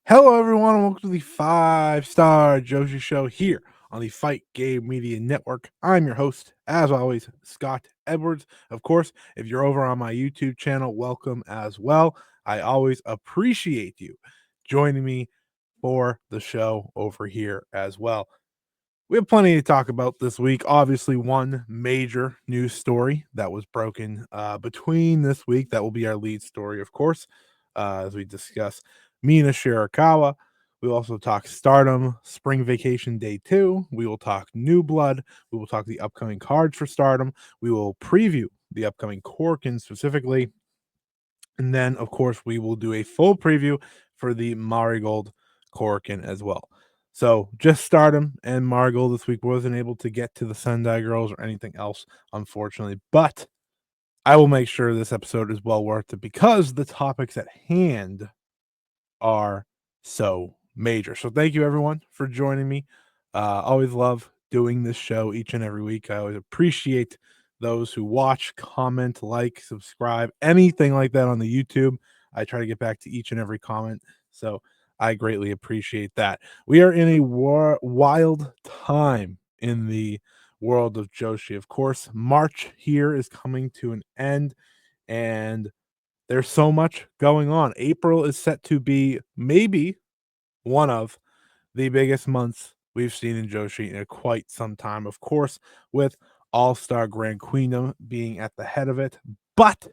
Hello, everyone, and welcome to the Five Star Joshi Show here on the Fight Game Media Network. I'm your host, as always, Scott Edwards. Of course, if you're over on my YouTube channel, welcome as well. I always appreciate you joining me for the show over here as well. We have plenty to talk about this week. Obviously, one major news story that was broken between this week. That will be our lead story, of course, as we discuss Mina Shirakawa. We'll also talk Stardom Spring Vacation Day 2. We will talk New Blood. We will talk the upcoming cards for Stardom. We will preview the upcoming Korakuen specifically. And then, of course, we will do a full preview for the Marigold Korakuen as well. So just Stardom and Marigold this week. Wasn't able to get to the Sendai girls or anything else, unfortunately. But I will make sure this episode is well worth it because the topics at hand are so major. So thank you everyone for joining me. Always love doing this show each and every week. I always appreciate those who watch, comment, like, subscribe, anything like that on the YouTube. I try to get back to each and every comment. So I greatly appreciate that. We are in a wild time in the world of Joshi. Of course, March here is coming to an end, and there's so much going on. April is set to be maybe one of the biggest months we've seen in Joshi in quite some time. Of course, with All-Star Grand Queendom being at the head of it, but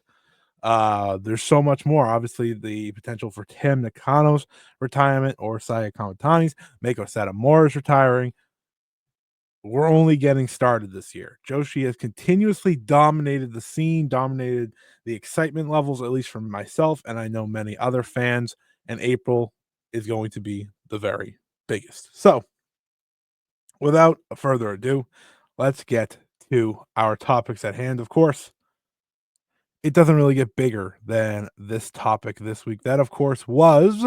there's so much more. Obviously, the potential for Tim Nakano's retirement or Saya Kamatani's, Mako Satomura's retiring. We're only getting started this year. Joshi has continuously dominated the scene, dominated the excitement levels, at least from myself, and I know many other fans. And April is going to be the very biggest. So, without further ado, let's get to our topics at hand. Of course, it doesn't really get bigger than this topic this week. That, of course, was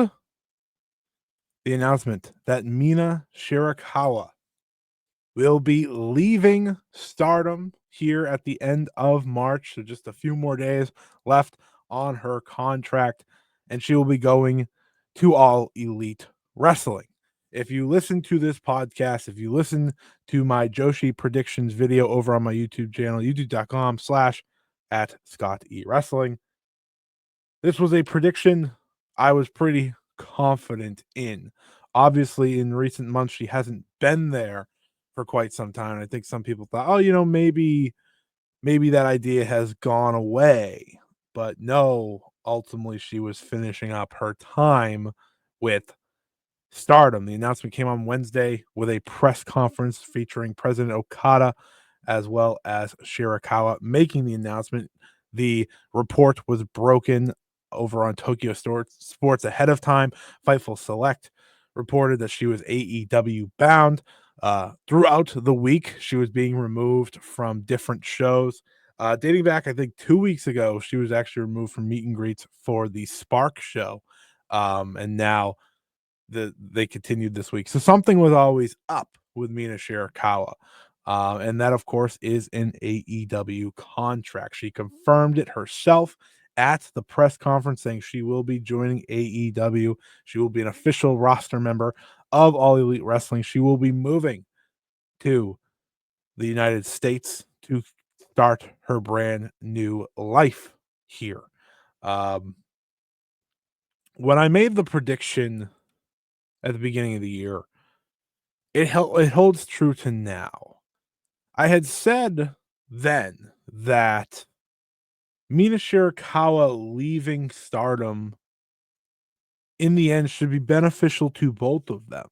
the announcement that Mina Shirakawa will be leaving Stardom here at the end of March. So just a few more days left on her contract, and she will be going to All Elite Wrestling. If you listen to this podcast, if you listen to my Joshi predictions video over on my YouTube channel, youtube.com/@ScottEWrestling, this was a prediction I was pretty confident in. Obviously, in recent months, she hasn't been there for quite some time. I think some people thought, oh, maybe that idea has gone away. But no, ultimately, she was finishing up her time with Stardom. The announcement came on Wednesday with a press conference featuring President Okada as well as Shirakawa making the announcement. The report was broken over on Tokyo Sports ahead of time. Fightful Select reported that she was AEW bound. Throughout the week, she was being removed from different shows. Dating back, I think 2 weeks ago, she was actually removed from meet and greets for the Spark show. And now they continued this week. So something was always up with Mina Shirakawa. And that, of course, is an AEW contract. She confirmed it herself at the press conference, saying she will be joining AEW. She will be an official roster member of All Elite Wrestling. She will be moving to the United States to start her brand new life here. When I made the prediction at the beginning of the year, it holds true to now. I had said then that Mina Shirakawa leaving Stardom in the end should be beneficial to both of them.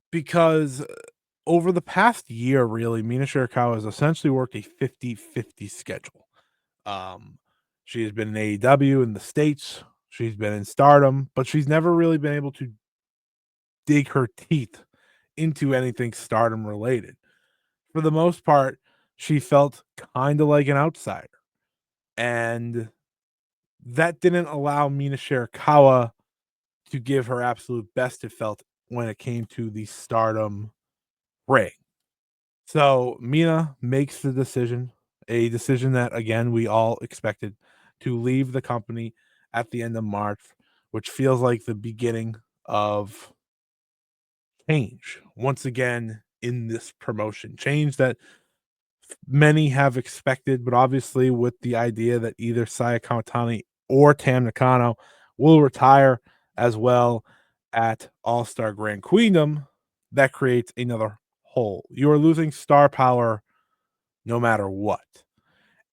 Because over the past year, really, Mina Shirakawa has essentially worked a 50-50 schedule. She has been in AEW in the States, she's been in Stardom, but she's never really been able to dig her teeth into anything Stardom related. For the most part, she felt kind of like an outsider. And that didn't allow Mina Shirakawa to give her absolute best, it felt, when it came to the Stardom ring. So Mina makes the decision, a decision that, again, we all expected, to leave the company at the end of March which feels like the beginning of change once again in this promotion. Change that many have expected, but obviously with the idea that either Saya Kamatani or Tam Nakano will retire as well at All Star Grand Queendom, that creates another hole. You are losing star power no matter what.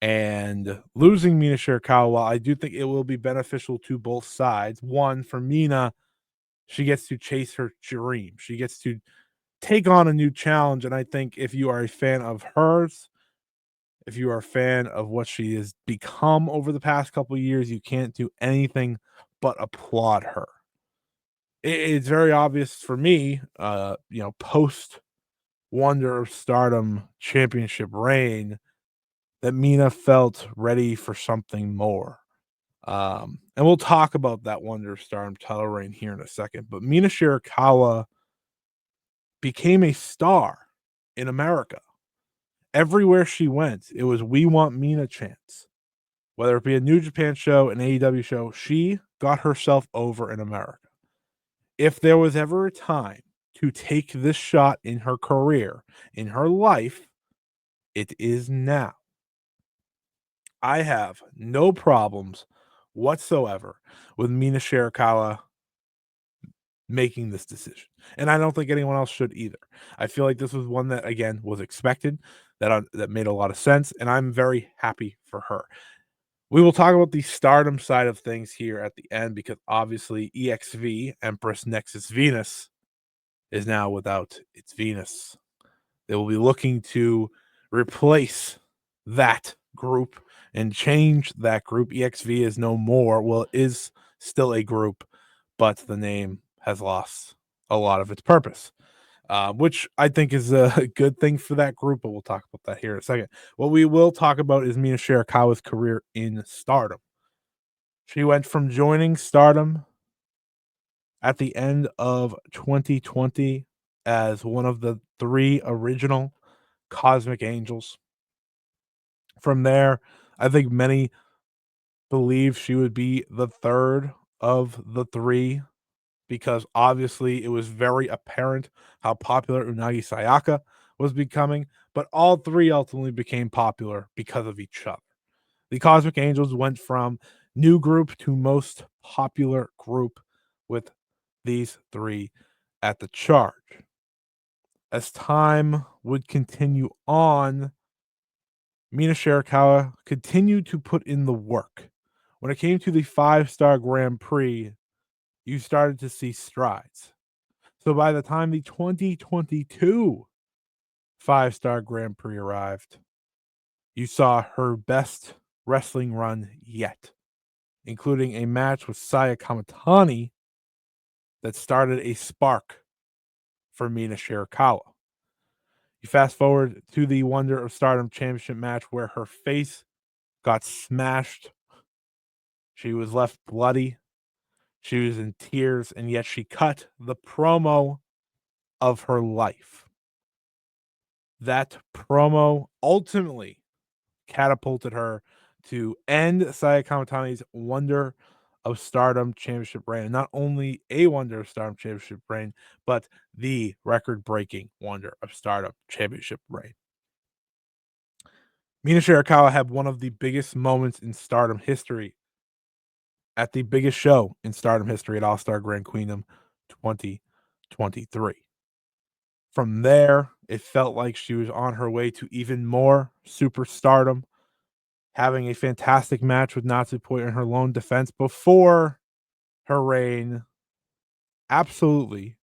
And losing Mina Shirakawa, I do think it will be beneficial to both sides. One, for Mina, she gets to chase her dream. She gets to take on a new challenge. And I think if you are a fan of hers, if you are a fan of what she has become over the past couple of years, you can't do anything but applaud her. It's very obvious for me, post Wonder of Stardom championship reign, that Mina felt ready for something more. And we'll talk about that Wonder of Stardom title reign here in a second. But Mina Shirakawa became a star in America. Everywhere she went, it was "We Want Mina" chants. Whether it be a New Japan show, an AEW show, she got herself over in America. If there was ever a time to take this shot in her career, in her life, it is now. I have no problems whatsoever with Mina Shirakawa making this decision. And I don't think anyone else should either. I feel like this was one that, again, was expected, that made a lot of sense, and I'm very happy for her. We will talk about the Stardom side of things here at the end because obviously EXV, Empress Nexus Venus, is now without its Venus. They will be looking to replace that group and change that group. EXV is no more. Well, it is still a group, but the name has lost a lot of its purpose, which I think is a good thing for that group, but we'll talk about that here in a second. What we will talk about is Mina Shirakawa's career in Stardom. She went from joining Stardom at the end of 2020 as one of the 3 original Cosmic Angels. From there, I think many believe she would be the 3rd of the 3 because obviously it was very apparent how popular Unagi Sayaka was becoming, but all 3 ultimately became popular because of each other. The Cosmic Angels went from new group to most popular group with these 3 at the charge. As time would continue on, Mina Shirakawa continued to put in the work. When it came to the 5-star Grand Prix, you started to see strides. So by the time the 2022 5-star Grand Prix arrived, you saw her best wrestling run yet, including a match with Saya Kamatani that started a spark for Mina Shirakawa. You fast forward to the Wonder of Stardom Championship match where her face got smashed. She was left bloody. She was in tears, and yet she cut the promo of her life. That promo ultimately catapulted her to end Saya Kamatani's Wonder of Stardom Championship reign. Not only a Wonder of Stardom Championship reign, but the record-breaking Wonder of Stardom Championship reign. Mina Shirakawa had one of the biggest moments in Stardom history at the biggest show in Stardom history at All-Star Grand Queendom 2023. From there, it felt like she was on her way to even more superstardom, having a fantastic match with Natsupoi in her lone defense before her reign absolutely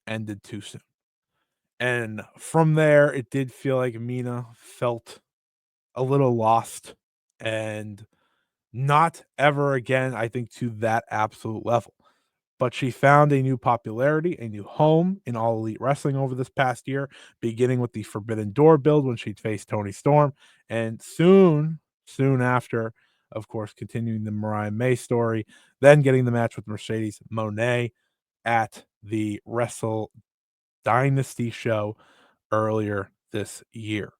ended too soon. And from there, it did feel like Mina felt a little lost and not ever again, I think, to that absolute level. But she found a new popularity, a new home in All Elite Wrestling over this past year, beginning with the Forbidden Door build when she faced Toni Storm, and soon after, of course, continuing the Mariah May story, then getting the match with Mercedes Moné at the Wrestle Dynasty show earlier this year.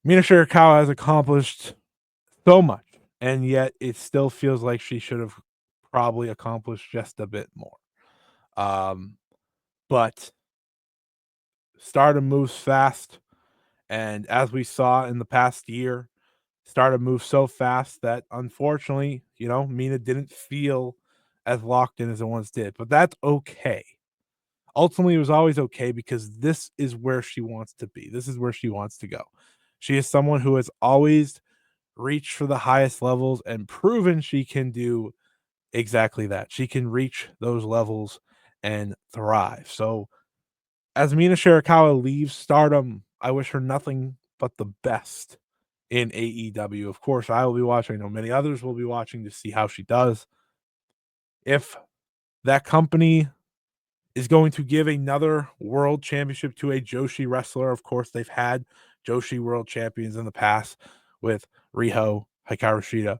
Mina Shirakawa has accomplished so much and yet it still feels like she should have probably accomplished just a bit more. Um, but Stardom moves fast, and as we saw in the past year, Stardom moves so fast that unfortunately, Mina didn't feel as locked in as it once did. But that's okay. Ultimately, it was always okay because this is where she wants to be. This is where she wants to go. She is someone who has always reached for the highest levels and proven she can do exactly that. She can reach those levels and thrive. So, as Mina Shirakawa leaves Stardom, I wish her nothing but the best in AEW. Of course, I will be watching. I know many others will be watching to see how she does. If that company is going to give another world championship to a Joshi wrestler, of course, they've had Joshi world champions in the past with Riho, Hikaru Shida.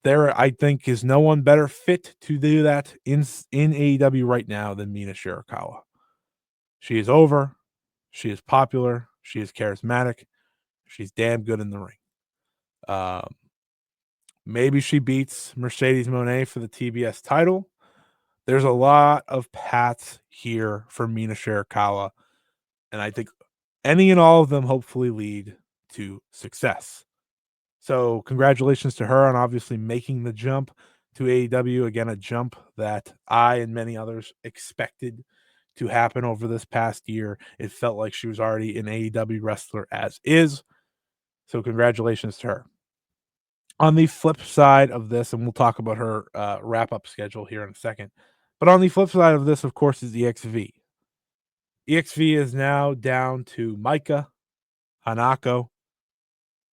There, I think, is no one better fit to do that in AEW right now than Mina Shirakawa. She is over. She is popular. She is charismatic. She's damn good in the ring. Um, Maybe she beats Mercedes Moné for the TBS title. There's a lot of paths here for Mina Shirakawa, and I think any and all of them hopefully lead to success. So congratulations to her on obviously making the jump to AEW. Again, a jump that I and many others expected to happen over this past year. It felt like she was already an AEW wrestler as is. So congratulations to her. On the flip side of this, and we'll talk about her wrap-up schedule here in a second, but on the flip side of this, of course, is EXV. EXV is now down to Micah, Hanako,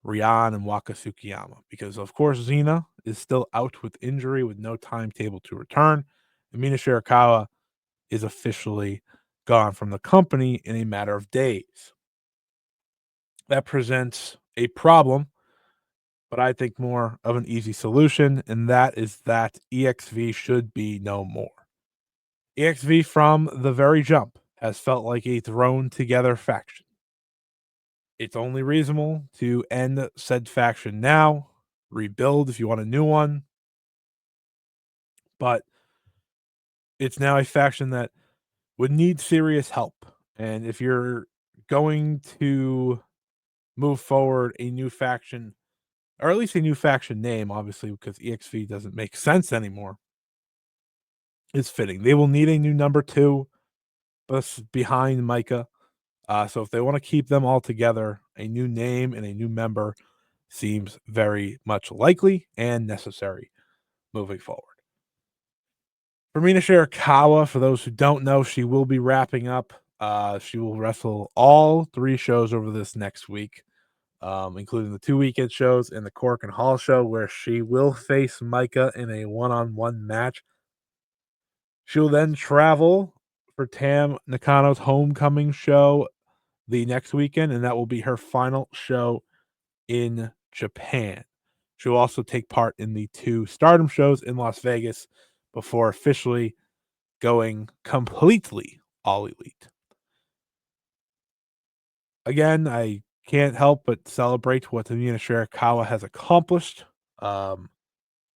Rian, and Waka Tsukiyama because, of course, Xena is still out with injury with no timetable to return. And Mina Shirakawa is officially gone from the company in a matter of days. That presents a problem, but I think more of an easy solution, and that is that EXV should be no more. EXV from the very jump has felt like a thrown together faction. It's only reasonable to end said faction now, rebuild if you want a new one, but it's now a faction that would need serious help. And if you're going to move forward a new faction, or at least a new faction name, obviously, because EXV doesn't make sense anymore, is fitting. They will need a new number two behind Micah. So if they want to keep them all together, a new name and a new member seems very much likely and necessary moving forward. For Mina Shirakawa, for those who don't know, she will be wrapping up. She will wrestle all 3 shows over this next week, including the 2 weekend shows and the Cork and Hall show, where she will face Micah in a one-on-one match. She'll then travel for Tam Nakano's homecoming show the next weekend, and that will be her final show in Japan. She will also take part in the 2 Stardom shows in Las Vegas before officially going completely all elite. Again, I can't help but celebrate what Mina Shirakawa has accomplished.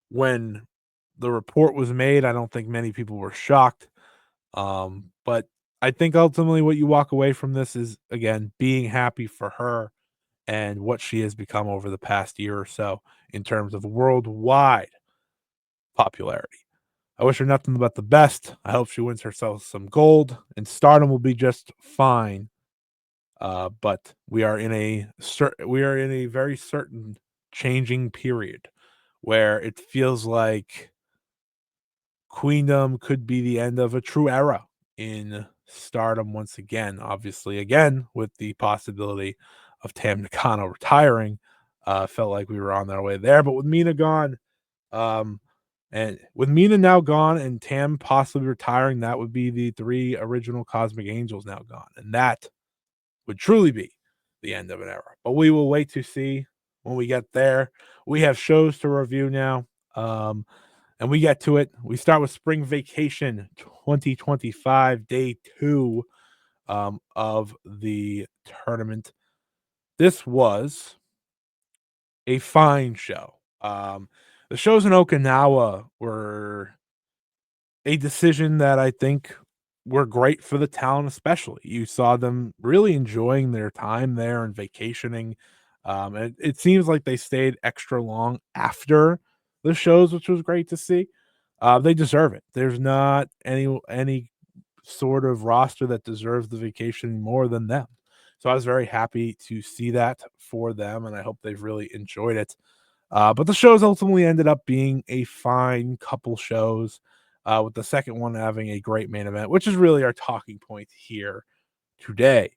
When the report was made, I don't think many people were shocked. But I think ultimately what you walk away from this is, again, being happy for her and what she has become over the past year or so in terms of worldwide popularity. I wish her nothing but the best. I hope she wins herself some gold, and Stardom will be just fine. But we are in a very certain changing period where it feels like Queendom could be the end of a true era in Stardom once again. Obviously, again with the possibility of Tam Nakano retiring, felt like we were on our way there. But with Mina gone, um, and with Mina now gone and Tam possibly retiring, that would be the 3 original Cosmic Angels now gone, and that would truly be the end of an era. But we will wait to see when we get there. We have shows to review now. And we get to it. We start with Spring Vacation 2025, day 2 of the tournament. This was a fine show. Um, the shows in Okinawa were a decision that I think were great for the talent, especially. You saw them really enjoying their time there and vacationing. And it seems like they stayed extra long after the shows, which was great to see. They deserve it. There's not any sort of roster that deserves the vacation more than them. So I was very happy to see that for them, and I hope they've really enjoyed it. But the shows ultimately ended up being a fine couple shows, with the second one having a great main event, which is really our talking point here today.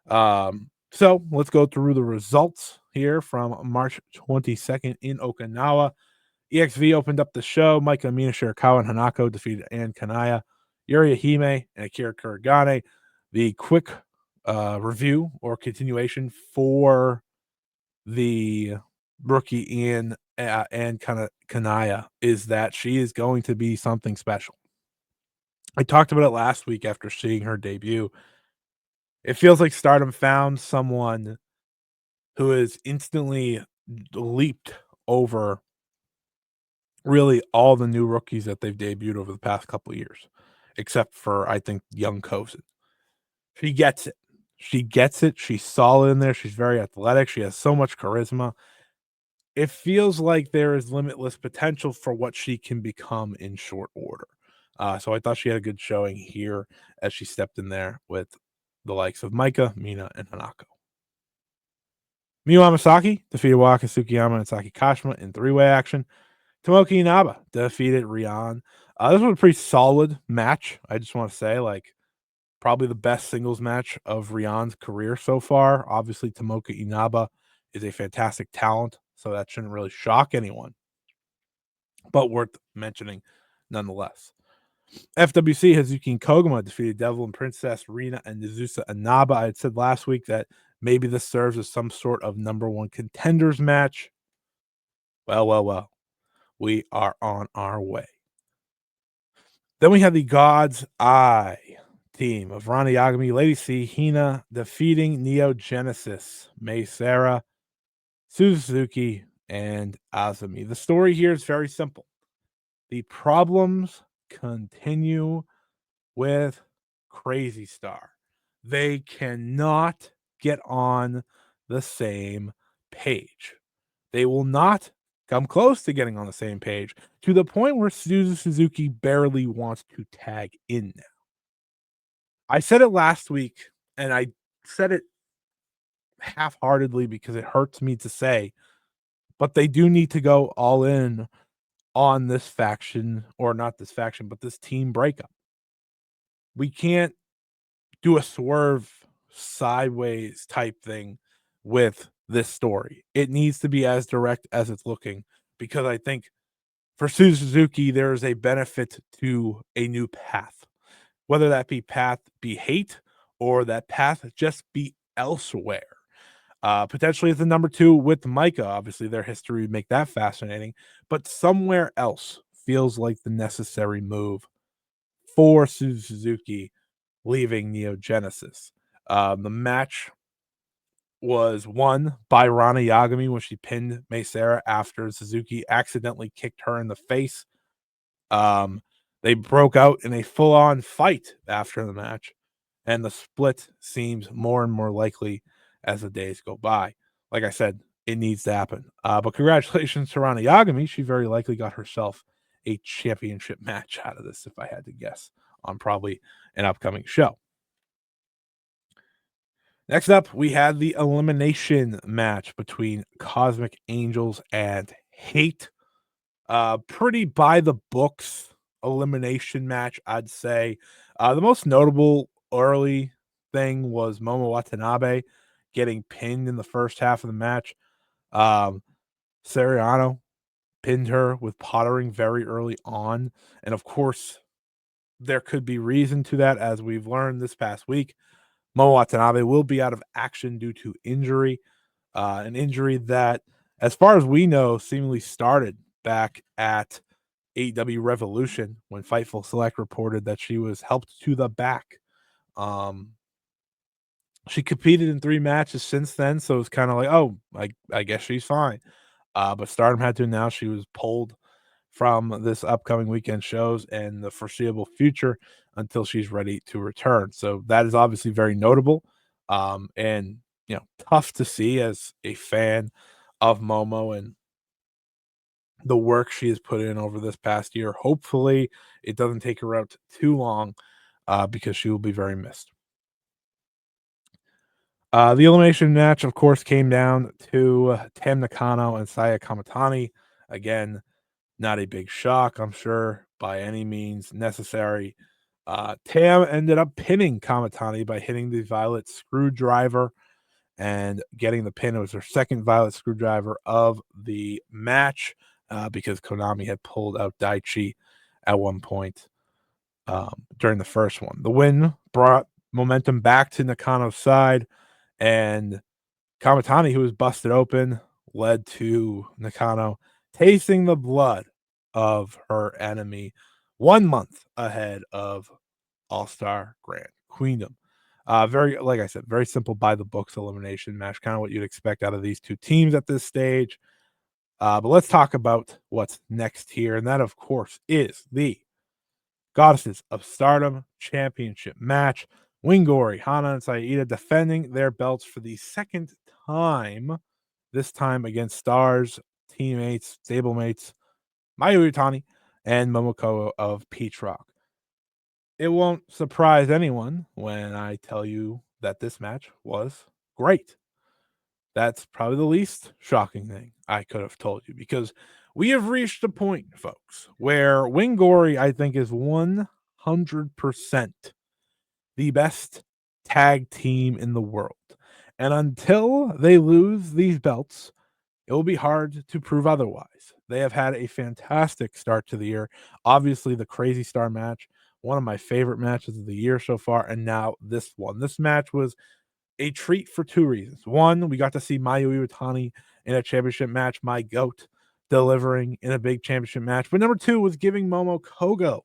So let's go through the results here from March 22nd in Okinawa. EXV opened up the show. Micah, Mina Shirakawa, and Hanako defeated Ann Kanaya, Yuri Hime, and Akira Kuragane. The quick review or continuation for the rookie and kind of Kanaya is that she is going to be something special. I talked about it last week after seeing her debut. It feels like Stardom found someone who has instantly leaped over really all the new rookies that they've debuted over the past couple of years, except for I think young Kosen. She gets it. She gets it. She's solid in there. She's very athletic. She has so much charisma. It feels like there is limitless potential for what she can become in short order. So I thought she had a good showing here as she stepped in there with the likes of Micah, Mina, and Hanako. Miyu Amasaki defeated Waka Tsukiyama and Saki Kashima in three-way action. Tomoki Inaba defeated Rian. This was a pretty solid match. I just want to say, like, probably the best singles match of Rian's career so far. Obviously, Tomoki Inaba is a fantastic talent, so that shouldn't really shock anyone, but worth mentioning nonetheless. FWC Hazuki and Koguma defeated Devil and Princess Rina and Nizusa Inaba. I had said last week that maybe this serves as some sort of number one contenders match. Well. We are on our way. Then we have the God's Eye team of Rana Yagami, Lady C, Hina defeating Neo Genesis, Mei Sarah, Suzuki, and Azumi. The story here is very simple. The problems continue with Crazy Star. They cannot get on the same page. They will not come close to getting on the same page to the point where Suzuki barely wants to tag in now. I said it last week, and I said it half-heartedly because it hurts me to say, but they do need to go all in on this faction, or not this faction, but this team breakup. We can't do a swerve sideways type thing with this story. It needs to be as direct as it's looking, because I think for Suzuki, there is a benefit to a new path, whether that be path be hate or that path just be elsewhere. Potentially as the number two with Micah, obviously their history would make that fascinating, but somewhere else feels like the necessary move for Suzuki leaving Neo Genesis. The match was won by Rana Yagami when she pinned Mei Sarah after Suzuki accidentally kicked her in the face. They broke out in a full-on fight after the match, and the split seems more and more likely as the days go by. Like I said, it needs to happen. But congratulations to Rana Yagami. She very likely got herself a championship match out of this, if I had to guess, on probably an upcoming show. Next up, we had the elimination match between Cosmic Angels and Hate. Pretty by the books elimination match, I'd say. The most notable early thing was Momo Watanabe getting pinned in the first half of the match. Seriano pinned her with pottering very early on. And of course, there could be reason to that, as we've learned this past week. Momo Watanabe will be out of action due to injury, an injury that, as far as we know, seemingly started back at AEW Revolution when Fightful Select reported that she was helped to the back. She competed in 3 matches since then, so it's kind of like, oh, I guess she's fine. But Stardom had to announce she was pulled from this upcoming weekend shows and the foreseeable future until she's ready to return. So that is obviously very notable, and tough to see as a fan of Momo and the work she has put in over this past year. Hopefully, it doesn't take her out too long, because she will be very missed. The elimination match, of course, came down to Tam Nakano and Saya Kamatani. Again, not a big shock, I'm sure, by any means necessary. Tam ended up pinning Kamatani by hitting the Violet Screwdriver and getting the pin. It was her second Violet Screwdriver of the match, because Konami had pulled out Daichi at one point during the first one. The win brought momentum back to Nakano's side, and Kamatani, who was busted open, led to Nakano tasting the blood of her enemy 1 month ahead of All-Star Grand Queendom. Very, like I said, very simple by the books elimination match, kind of what you'd expect out of these two teams at this stage. But let's talk about what's next here, and that, of course, is the Goddesses of Stardom Championship match. Wingori, Hana, and Saida defending their belts for the second time, this time against Stars, teammates, stablemates, Mayu Utami, and Momoko of Peach Rock. It won't surprise anyone when I tell you that this match was great. That's probably the least shocking thing I could have told you, because we have reached a point, folks, where Wingori, I think, is 100% the best tag team in the world. And until they lose these belts, it will be hard to prove otherwise. They have had a fantastic start to the year. Obviously, the Crazy Star match, one of my favorite matches of the year so far, and now this one. This match was a treat for two reasons. One, we got to see Mayu Iwatani in a championship match, my GOAT, delivering in a big championship match. But number two was giving Momo Kogo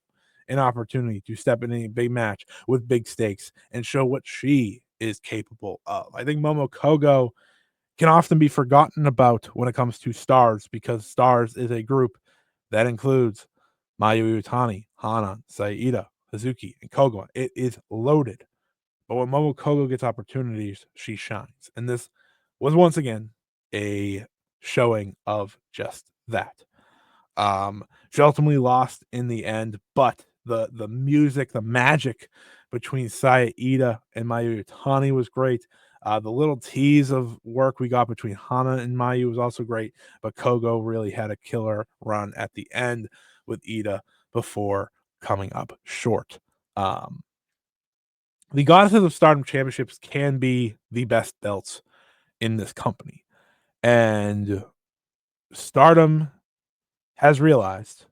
an opportunity to step in a big match with big stakes and show what she is capable of. I think Momo Kogo can often be forgotten about when it comes to Stars, because Stars is a group that includes Mayu Iwatani, Hana, Saida, Hazuki, and Kogo. It is loaded. But when Momo Kogo gets opportunities, she shines. And this was once again a showing of just that. She ultimately lost in the end, but the music, the magic between Saida and Mayu Utani was great. The little tease of work we got between Hana and Mayu was also great, but Kogo really had a killer run at the end with Ida before coming up short. The Goddesses of Stardom Championships can be the best belts in this company. And Stardom has realized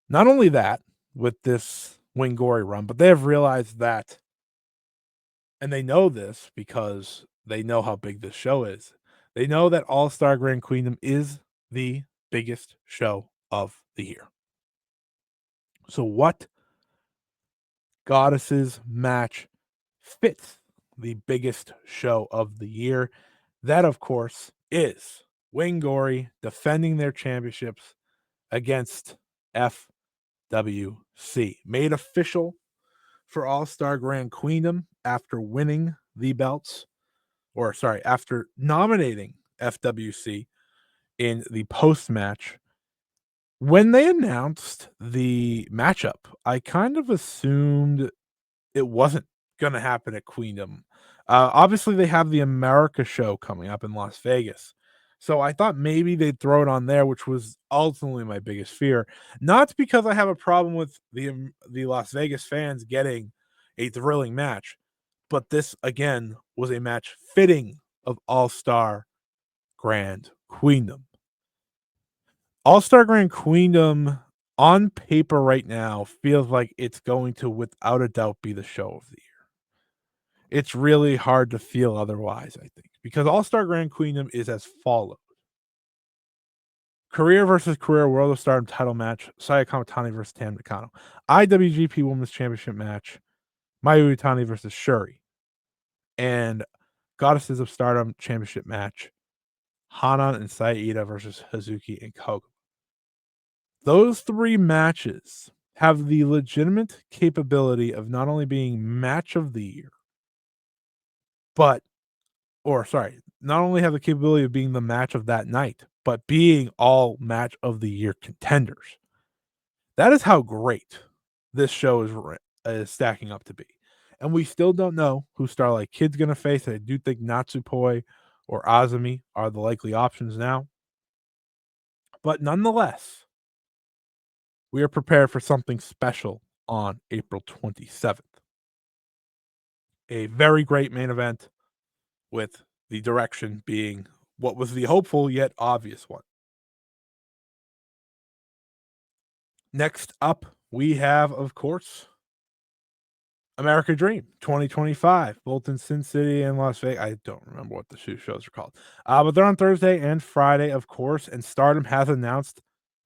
not only that with this Wingori run, but they have realized that, and they know this because they know how big this show is. They know that All-Star Grand Queendom is the biggest show of the year. So what Goddesses match fits the biggest show of the year? That, of course, is Wingori defending their championships against FWC. Made official for All-Star Grand Queendom after winning the belts, or sorry, after nominating FWC in the post-match. When they announced the matchup, I kind of assumed it wasn't going to happen at Queendom. Obviously, they have the America show coming up in Las Vegas. So I thought maybe they'd throw it on there, which was ultimately my biggest fear. Not because I have a problem with the Las Vegas fans getting a thrilling match, but this, again, was a match fitting of All-Star Grand Queendom. All-Star Grand Queendom, on paper right now, feels like it's going to, without a doubt, be the show of the year. It's really hard to feel otherwise, I think, because All-Star Grand Queendom is as follows. Career versus Career World of Stardom title match, Saya Kamatani versus Tam Nakano. IWGP Women's Championship match, Mayu Utani versus Seri. And Goddesses of Stardom Championship match, Hanan and Saida versus Hazuki and Koga. Those 3 matches have the legitimate capability of not only being match of the year, but or sorry, not only have the capability of being the match of that night, but being all match of the year contenders. That is how great this show is stacking up to be. And we still don't know who Starlight Kid's gonna face. I do think Natsupoi or Azumi are the likely options now. But nonetheless, we are prepared for something special on April 27th. A very great main event with the direction being what was the hopeful yet obvious one. Next up, we have, of course, America Dream 2025, both in Sin City and Las Vegas. I don't remember what the shows are called, but they're on Thursday and Friday, of course. And Stardom has announced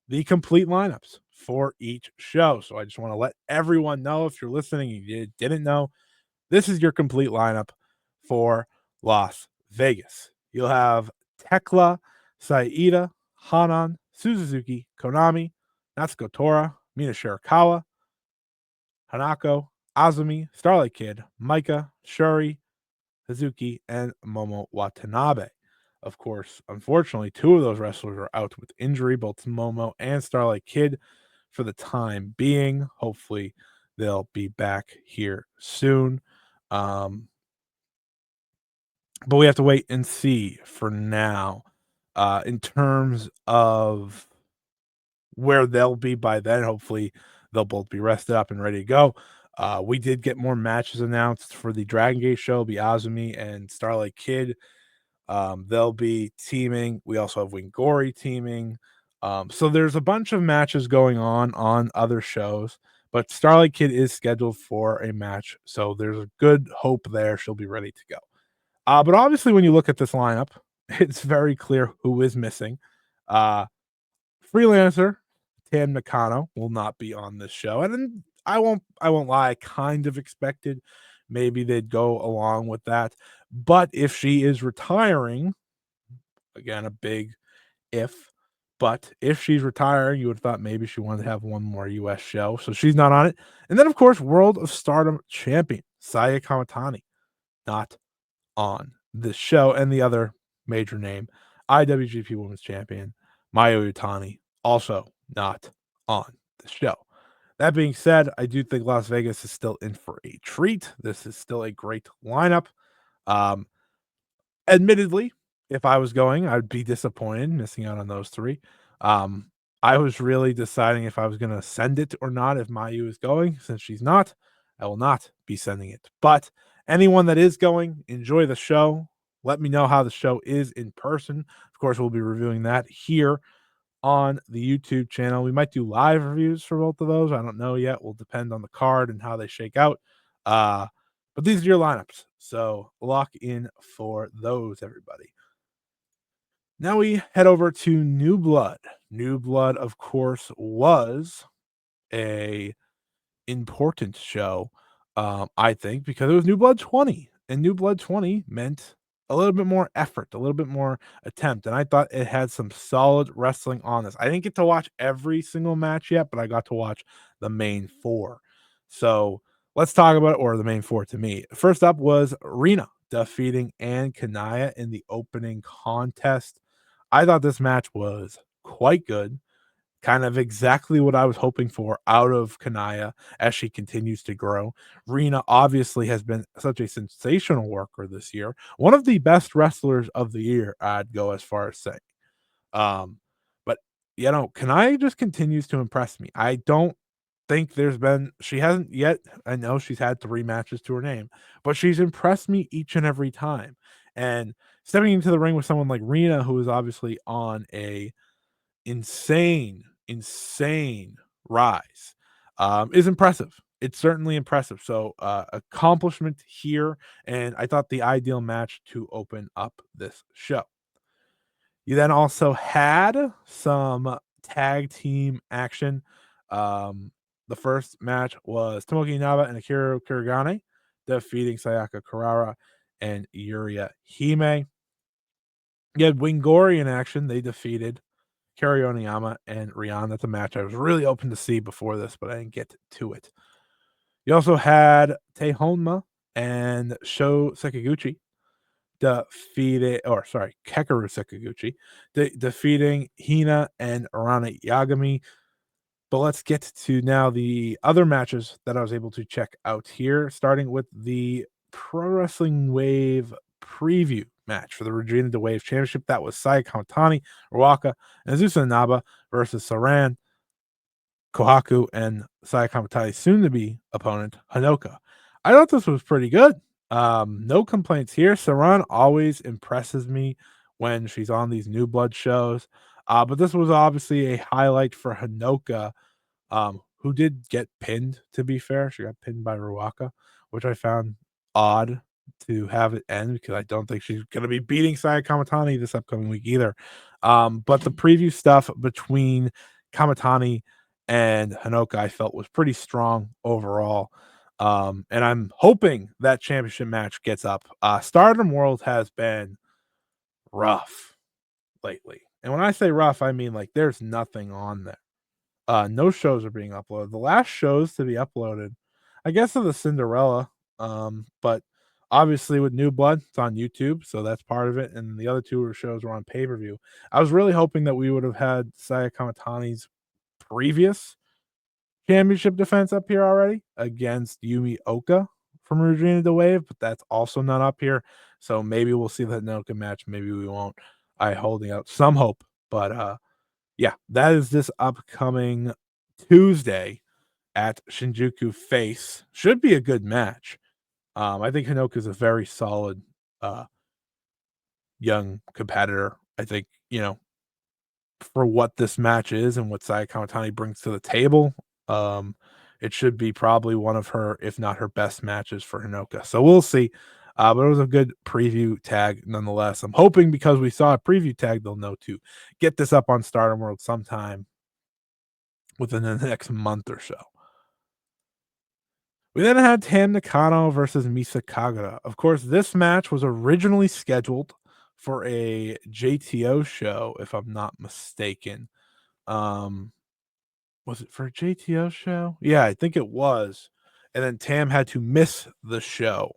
the complete lineups for each show. So I just want to let everyone know, if you're listening and you didn't know, this is your complete lineup for Las Vegas. You'll have Tekla, Saida, Hanan, Suzuki, Konami, Natsuko Tora, Mina Shirakawa, Hanako, Azumi, Starlight Kid, Micah, Shuri, Hazuki, and Momo Watanabe. Of course, unfortunately, 2 of those wrestlers are out with injury, both Momo and Starlight Kid, for the time being. Hopefully, they'll be back here soon. But we have to wait and see for now. In terms of where they'll be by then, hopefully they'll both be rested up and ready to go. We did get more matches announced for the Dragon Gate show. It'll be Azumi and Starlight Kid. They'll be teaming. We also have Wingori teaming. So there's a bunch of matches going on other shows, but Starlight Kid is scheduled for a match. So there's a good hope there she'll be ready to go. But obviously, when you look at this lineup, it's very clear who is missing. Uh, Freelancer Tan Nakano will not be on this show, and then I won't lie, I kind of expected maybe they'd go along with that. But if she is retiring, again, a big if, but if she's retiring, you would have thought maybe she wanted to have one more US show. So she's not on it. And then, of course, World of Stardom champion Saya Kamatani, not on this show. And the other major name, IWGP Women's Champion Mayu Utami, also not on the show. That being said, I do think Las Vegas is still in for a treat. This is still a great lineup. Um, Admittedly, if I was going, I'd be disappointed missing out on those 3. Um, I was really deciding if I was gonna send it or not if Mayu is going. Since she's not, I will not be sending it. But anyone that is going, enjoy the show. Let me know how the show is in person. Of course, we'll be reviewing that here on the YouTube channel. We might do live reviews for both of those. I don't know yet. Will depend on the card and how they shake out. Uh, but these are your lineups. So lock in for those, everybody. Now we head over to New Blood. New Blood, of course, was a important show, I think, because it was New Blood 20, and New Blood 20 meant a little bit more effort, a little bit more attempt, and I thought it had some solid wrestling on this. I didn't get to watch every single match yet, but I got to watch the main 4. So let's talk about or the main 4 to me. First up was Rina defeating Ann Kanaya in the opening contest. I thought this match was quite good. Kind of exactly what I was hoping for out of Kanaya as she continues to grow. Rina obviously has been such a sensational worker this year. One of the best wrestlers of the year, I'd go as far as saying. Um, but Kanaya just continues to impress me. I don't think she hasn't yet. I know she's had 3 matches to her name, but she's impressed me each and every time. And stepping into the ring with someone like Rina, who is obviously on a insane rise, is impressive. It's certainly impressive. So, accomplishment here, and I thought the ideal match to open up this show. You then also had some tag team action. The first match was Tomoki Inaba and Akira Kurigane defeating Sayaka Kurara and Yuria Hime. You had Wingori in action. They defeated Kerry Oniyama and Rion. That's a match I was really hoping to see before this, but I didn't get to it. You also had Honma and Sho Sekiguchi Kekeru Sekiguchi defeating Hina and Arana Yagami. But let's get to now the other matches that I was able to check out here, starting with the Pro Wrestling Wave preview match for the Regina de Wave Championship. That was Saya Kamatani, Ruaka, and Azusa Naba versus Saran, Kohaku, and Saya Kamatani's soon-to-be opponent, Hanoka. I thought this was pretty good. No complaints here. Saran always impresses me when she's on these New Blood shows. But this was obviously a highlight for Hanoka, who did get pinned, to be fair. She got pinned by Ruaka, which I found odd to have it end because I don't think she's going to be beating Saya Kamatani this upcoming week either. But the preview stuff between Kamatani and Hanoka I felt was pretty strong overall. And I'm hoping that championship match gets up. Stardom World has been rough lately. And when I say rough, I mean like there's nothing on there. No shows are being uploaded. The last shows to be uploaded, I guess, are the Cinderella. But obviously with New Blood, it's on YouTube, so that's part of it. And the other two shows were on pay-per-view. I was really hoping that we would have had Saya Kamatani's previous championship defense up here already against Yumi Oka from Regina de Wave, but that's also not up here. So maybe we'll see that Noka match. Maybe we won't. I holding out some hope, but yeah, that is this upcoming Tuesday at Shinjuku Face. Should be a good match. I think Hanoka is a very solid young competitor. I think, for what this match is and what Saya Kamatani brings to the table, it should be probably one of her, if not her best matches for Hanoka. So we'll see. But it was a good preview tag nonetheless. I'm hoping because we saw a preview tag, they'll know to get this up on Stardom World sometime within the next month or so. We then had Tam Nakano versus Misa Kagura. Of course, this match was originally scheduled for a JTO show, if I'm not mistaken. Was it for a JTO show? Yeah, I think it was. And then Tam had to miss the show,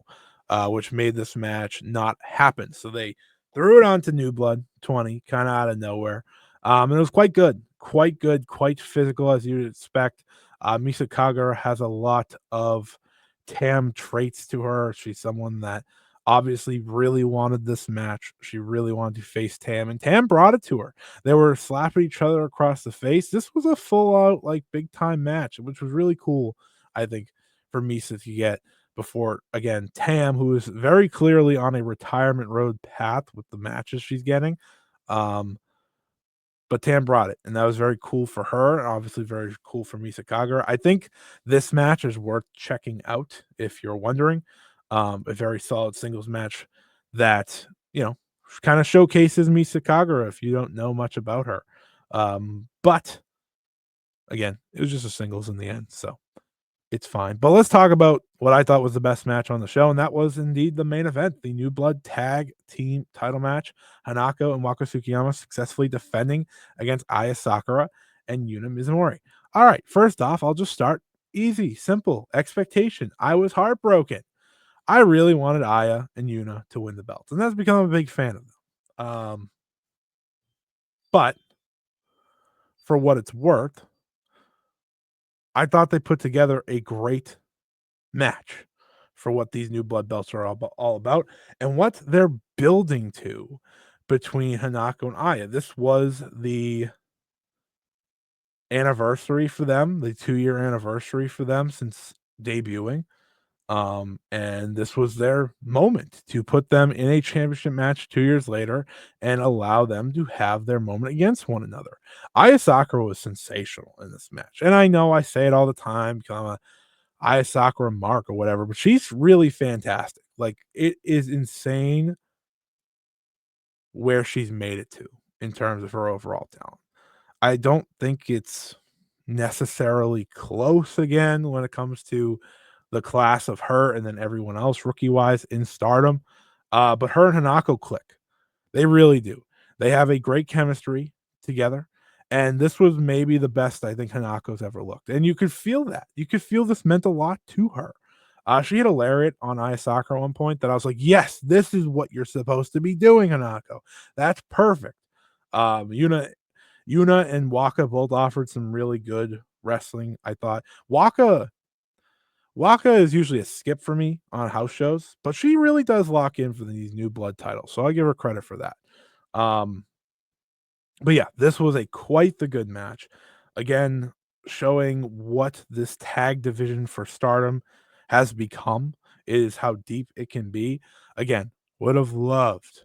which made this match not happen. So they threw it onto New Blood 20, kind of out of nowhere. And it was quite good, quite physical as you'd expect. Misa Kagura has a lot of Tam traits to her. She's someone that obviously really wanted this match. She really wanted to face Tam, and Tam brought it to her. They were slapping each other across the face. This was a full out, like, big time match, which was really cool, I think, for Misa to get before, again, Tam, who is very clearly on a retirement road path with the matches she's getting. But Tam brought it, and that was very cool for her, and obviously very cool for Misa Kagura. I think this match is worth checking out if you're wondering. A very solid singles match that, kind of showcases Misa Kagura if you don't know much about her. But again, it was just a singles in the end, so it's fine. But let's talk about what I thought was the best match on the show, and that was indeed the main event, the New Blood Tag Team title match. Hanako and Waka Tsukiyama successfully defending against Aya Sakura and Yuna Mizumori. All right, first off, I'll just start easy, simple expectation. I was heartbroken. I really wanted Aya and Yuna to win the belts, and that's become a big fan of them. But for what it's worth, I thought they put together a great match for what these New Blood belts are all about and what they're building to between Hanako and Aya. This was the anniversary for them, the 2-year anniversary for them since debuting. And this was their moment to put them in a championship match 2 years later and allow them to have their moment against one another. Aya Sakura was sensational in this match. And I know I say it all the time because I'm a Aya Sakura mark or whatever, but she's really fantastic. Like, it is insane where she's made it to in terms of her overall talent. I don't think it's necessarily close again when it comes to the class of her and then everyone else rookie wise in Stardom. But her and Hanako click. They really do. They have a great chemistry together, and this was maybe the best I think Hanako's ever looked, and you could feel that. You could feel this meant a lot to her. She had a lariat on Ayasaka at one point that I was like, "Yes, this is what you're supposed to be doing, Hanako. That's perfect." Yuna and Waka both offered some really good wrestling. I thought Waka is usually a skip for me on house shows, but she really does lock in for these new blood titles, so I give her credit for that. Um, but yeah, this was a quite the good match. Again, showing what this tag division for Stardom has become is how deep it can be. Again, would have loved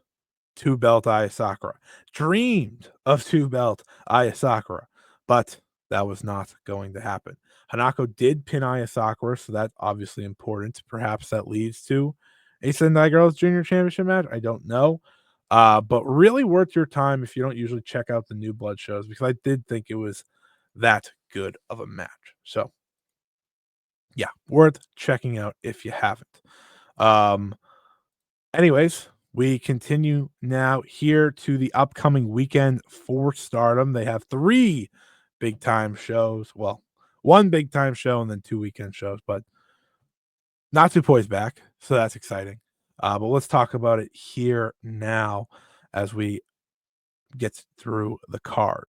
two belt Aya Sakura. Dreamed of two belt Aya Sakura, but that was not going to happen. Hanako did pin Aya Sakura, so that's obviously important. Perhaps that leads to a Sendai Girls Junior Championship match. I don't know. But really worth your time if you don't usually check out the new blood shows, because I did think it was that good of a match. So yeah, worth checking out if you haven't. Um, Anyways, we continue now here to the upcoming weekend for Stardom. They have three big time shows. Well, one big time show and then two weekend shows, but Natsupoi's back, so that's exciting. But let's talk about it here now as we get through the card.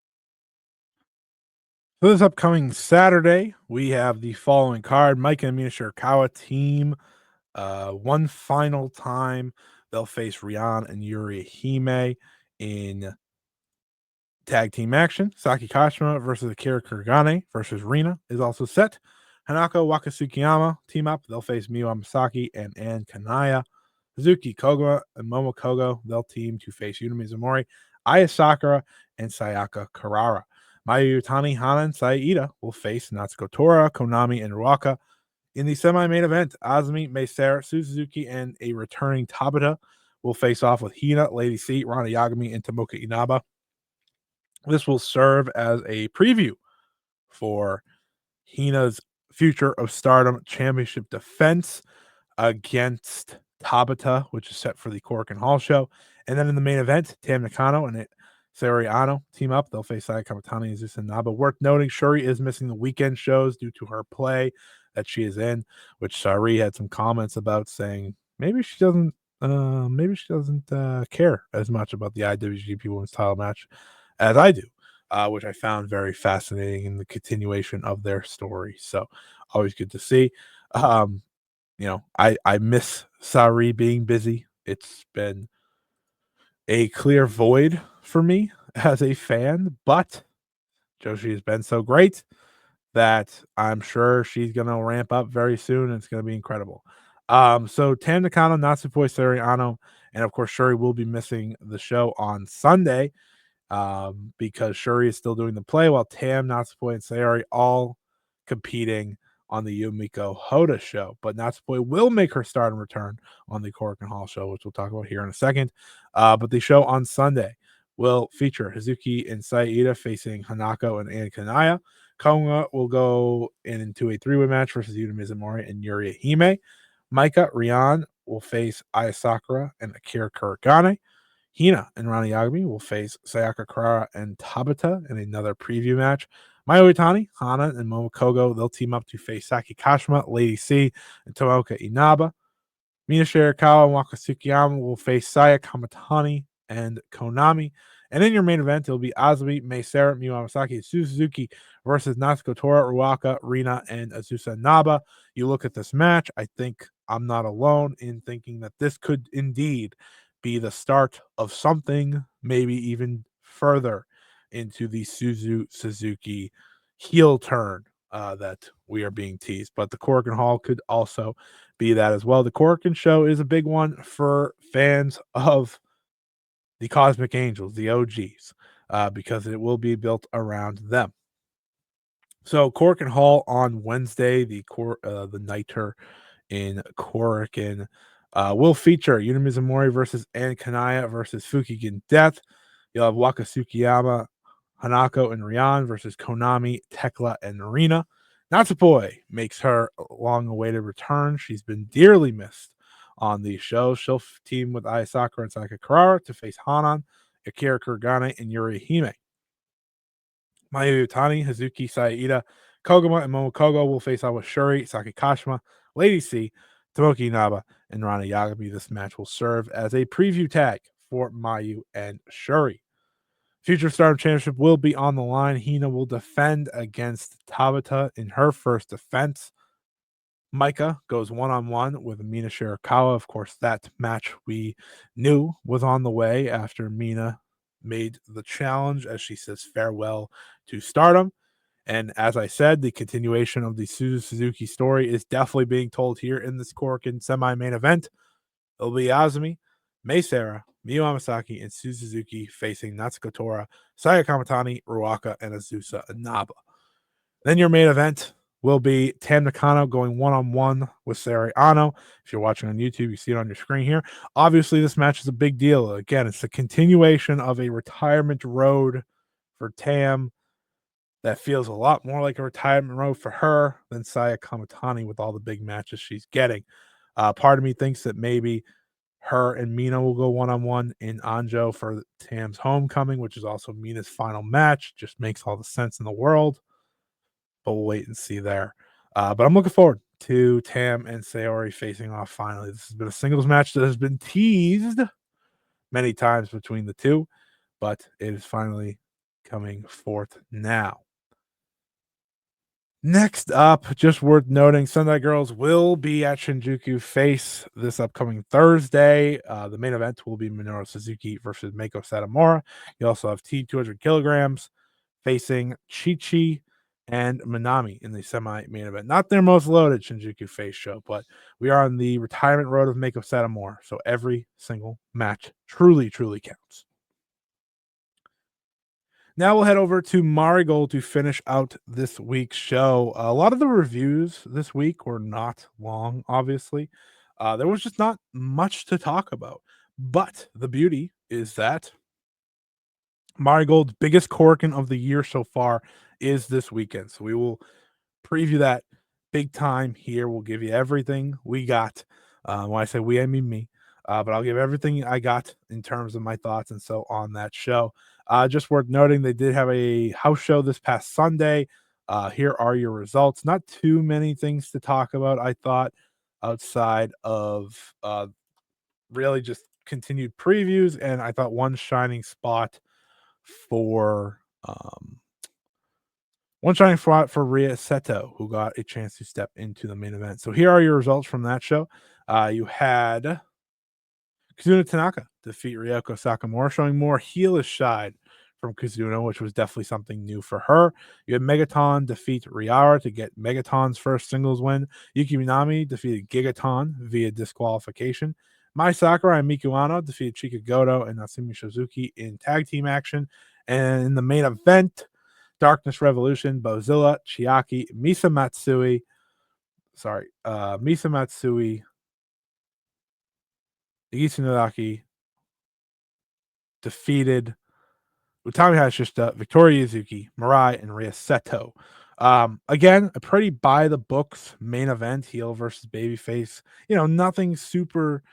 For this upcoming Saturday, we have the following card: Mike and Mina Shirakawa team. One final time, they'll face Rian and Yuri Hime in tag team action. Saki Kashima versus Akira Kuragane versus Rina is also set. Hanako Wakasukiyama team up. They'll face Miyu Amasaki and Ann Kanaya. Suzuki Koguma and Momokogo, they'll team to face Utami Zamori, Aya Sakura, and Sayaka Karara. Mayu Utani, Hana, and Saida will face Natsuko Tora, Konami, and Ruaka. In the semi-main event, Azumi, Meisera, Suzuki, and a returning Tabata will face off with Hina, Lady C, Rana Yagami, and Tomoka Inaba. This will serve as a preview for Hina's Future of Stardom Championship defense against Tabata, which is set for the Korakuen Hall show. And then in the main event, Tam Nakano and Seri Ano team up. They'll face Saya Kamatani and Zeus Naba. Worth noting, Shuri is missing the weekend shows due to her play that she is in, which Sari had some comments about, saying maybe she doesn't care as much about the IWGP Women's Title match as I do, which I found very fascinating in the continuation of their story. So always good to see. I miss Sari being busy. It's been a clear void for me as a fan, but Joshi has been so great that I'm sure she's gonna ramp up very soon, and it's gonna be incredible. So Tam Nakano, Natsupoi, Seri Ano, and of course Shuri will be missing the show on Sunday, because Shuri is still doing the play while Tam, Natsupoi, and Sayori all competing on the Yumiko Hoda show. But Natsupoi will make her start and return on the Korakuen Hall show, which we'll talk about here in a second. But the show on Sunday will feature Hazuki and Saida facing Hanako and Ann Kanaya. Konga will go into a three-way match versus Yuta Mizumori and Yuri Hime. Maika Rian will face Aya Sakura and Akira Kuragane. Hina and Rani Yagami will face Sayaka Karara and Tabata in another preview match. Mayu Itani, Hana, and Momokogo, they'll team up to face Saki Kashima, Lady C, and Tomoka Inaba. Mina Shirakawa and Waka Tsukiyama will face Saya Kamatani and Konami. And in your main event, it'll be Azumi, Meisera, Miyu Amasaki, and Suzuki versus Natsuko Tora, Ruaka, Rina, and Azusa Naba. You look at this match, I think I'm not alone in thinking that this could indeed be the start of something, maybe even further into the Suzuki heel turn that we are being teased. But the Korakuen Hall could also be that as well. The Korakuen show is a big one for fans of the Cosmic Angels, the OGs, because it will be built around them. So Korakuen Hall on Wednesday, the nighter in Korakuen, will feature Yuna Mizumori versus Ann Kanaya versus Fukigen Death. You'll have Waka Tsukiyama, Hanako, and Rian versus Konami, Tekla, and Rina. Natsupoi makes her long-awaited return. She's been dearly missed on the show. She'll team with Aya Sakura and Sakura to face Hanan, Akira Kuragane, and Yuri Hime. Mayu Utami, Hazuki Saida, Koguma, and Momokogo will face off with Shuri, Saki Kashima, Lady C, Tomoki Inaba, and Rana Yagami. This match will serve as a preview tag for Mayu and Shuri. Future Stardom Championship will be on the line. Hina will defend against Tabata in her first defense. Micah goes one-on-one with Mina Shirakawa. Of course, that match we knew was on the way after Mina made the challenge as she says farewell to Stardom. And as I said, the continuation of the Suzu Suzuki story is definitely being told here in this Korakuen semi-main event. It'll be Azumi, Mei Seira, Miyu Amasaki, and Suzu Suzuki facing Natsuko Tora, Saya Kamatani, Ruaka, and Azusa Inaba. Then your main event will be Tam Nakano going one-on-one with Seri Ano. If you're watching on YouTube, you see it on your screen here. Obviously, this match is a big deal. Again, it's the continuation of a retirement road for Tam that feels a lot more like a retirement road for her than Saya Kamatani with all the big matches she's getting. Part of me thinks that maybe her and Mina will go one-on-one in Anjo for Tam's homecoming, which is also Mina's final match. Just makes all the sense in the world. But we'll wait and see there. But I'm looking forward to Tam and Sayori facing off finally. This has been a singles match that has been teased many times between the two, but it is finally coming forth now. Next up, just worth noting, Sendai Girls will be at Shinjuku Face this upcoming Thursday. The main event will be Minoru Suzuki versus Meiko Satomura. You also have T200 kilograms facing Chi-Chi and Minami in the semi-main event. Not their most loaded Shinjuku Face show, but we are on the retirement road of Meiko Satomura, so every single match truly, truly counts. Now we'll head over to Marigold to finish out this week's show. A lot of the reviews this week were not long, obviously. There was just not much to talk about. But the beauty is that Marigold's biggest Korakuen of the year so far is this weekend. So we will preview that big time here. We'll give you everything we got. When I say we, I mean me. But I'll give everything I got in terms of my thoughts and so on that show. Just worth noting, they did have a house show this past Sunday. Here are your results. Not too many things to talk about, I thought, outside of really just continued previews. And I thought one shining spot for Rhea Seto, who got a chance to step into the main event. So here are your results from that show. You had Kazuna Tanaka defeat Ryoko Sakamura, showing more heelish side from Kazuna, which was definitely something new for her. You had Megaton defeat Riara to get Megaton's first singles win. Yuki Minami defeated Gigaton via disqualification. Mai Sakurai and Miku Ano defeated Chika Goto and Natsumi Shizuki in tag team action. And in the main event, Darkness Revolution, Bozilla, Chiaki, Misa Matsui, Igisi Nodaki defeated Utami Hayashishita, Victoria Yuzuki, Mirai, and Rhea Seto. Again, a pretty by the books main event, heel versus babyface. Nothing super